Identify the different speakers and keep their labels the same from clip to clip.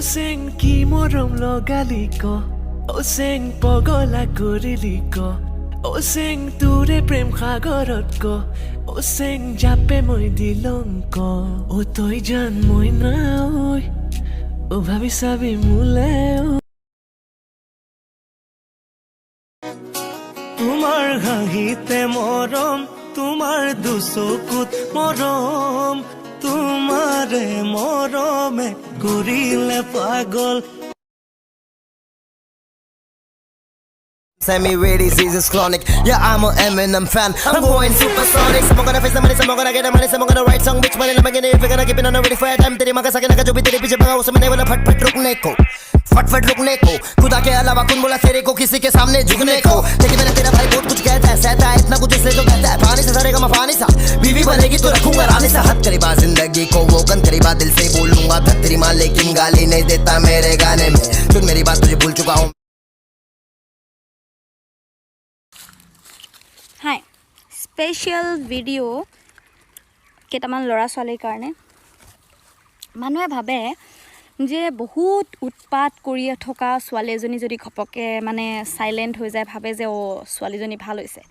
Speaker 1: চেং কি মৰম লগালি ক চেং পগলা কৰিলি ক চেং তোৰে প্ৰেম সাগৰত ক চেং জাপে মই দিলং ক তই জান মই নাই ভাবি চাবি মোলে তোমাৰ হাঁহিতে মৰম তোমাৰ দুচকুত মৰম তোমাৰে মৰমে কৰিলে পাগল
Speaker 2: Semi-ready, season's chronic. Yeah, I'm a Eminem fan. I'm going supersonic. Someone gonna face the money, someone gonna get the money, someone gonna write song, bitch money. I'm gonna if you're gonna keep it on a ready for a time. तेरी माँ का सके ना जो भी तेरे पीछे भागा उसमें नहीं बोला फट फट रुकने को फट रुकने को खुदा के अलावा कौन बोला तेरे को किसी के सामने झुकने को लेकिन मैंने तेरा भाई बहुत कुछ कहता है सहता है इतना कुछ इसलिए जो कहता है पानी से सरेगा मैं पानी सा बीवी बनेगी तो रखूंगा रानी सा हद करीबा जिंदगी को वो कन करीबा दिल से बोलूंगा धत तेरी माँ लेकिन गाली नहीं देता मेरे गाने में सुन मेरी बात तुझे भूल चुका हूँ
Speaker 3: हाय स्पेशल ভিডিঅ' কেইটামান ল'ৰা ছোৱালীৰ কাৰণে মানুহে ভাবে যে বহুত উৎপাত কৰি থকা ছোৱালী এজনী যদি ঘপকে মানে সাইলেন্ট হৈ যায় ভাবে যে ও ছোৱালীজনী ভাল হৈছে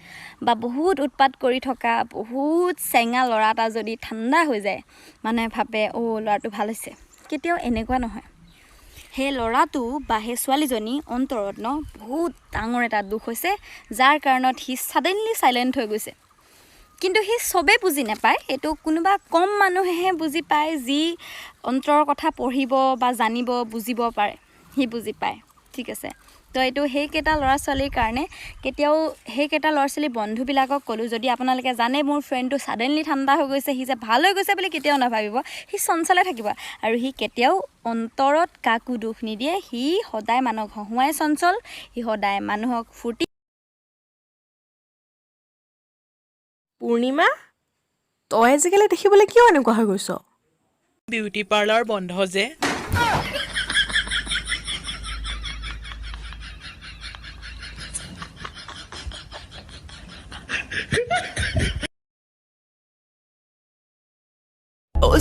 Speaker 3: বা বহুত উৎপাত কৰি থকা বহুত চেঙা ল'ৰা এটা যদি ঠাণ্ডা হৈ যায় মানে ভাবে ও ল'ৰাটো ভাল হৈছে কেতিয়াও এনেকুৱা নহয় হে ল'ৰাটো বা হে ছোৱালীজনী অন্তৰত ন বহুত ডাঙৰ এটা দুখ হৈছে যাৰ কাৰণত হি সাডেনলি সাইলেন্ট হৈ গৈছে কিন্তু হি সবে বুজি নাপায় এটো কোনোবা কম মানুহেহে বুজি পায় যি অন্তৰৰ কথা পঢ়িব বা জানিব বুজিব পাৰে হি বুজি পায় ঠিক আছে তো এটো হে কেটা ল'ৰা ছোৱালীৰ কাৰণে কেতিয়াও হে কেটা ল'ৰা ছোৱালী বন্ধুবিলাকক কলো যদি আপোনালোকে জানে মোৰ ফ্ৰেণ্ডটো সাডেনলি ঠাণ্ডা হৈ গৈছে হি যে ভাল হৈ গৈছে বুলি কেতিয়াও নাভাবিব হি চঞ্চলে থাকিব আৰু হি কেতিয়াও অন্তৰত কাকো দুখ নিদিয়ে হি সদায় মানুহক হহুৱাই চঞ্চল হি সদায় মানুহক ফুটি
Speaker 4: পূৰ্ণিমা তই আজিকালি দেখিবলৈ কিয় এনেকুৱা হৈ গৈছ
Speaker 5: বিউটি পাৰ্লাৰ বন্ধ যে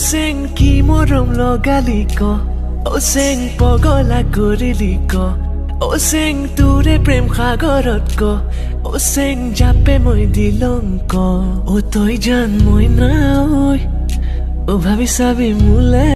Speaker 1: চেং কি মৰম লগালি ক চেং পগলা কৰিলি ক চেং তোৰে প্ৰেম সাগৰত ক চেং জাপে মই দিলং ক তই জান মই নাই ভাবি চাবি মোলে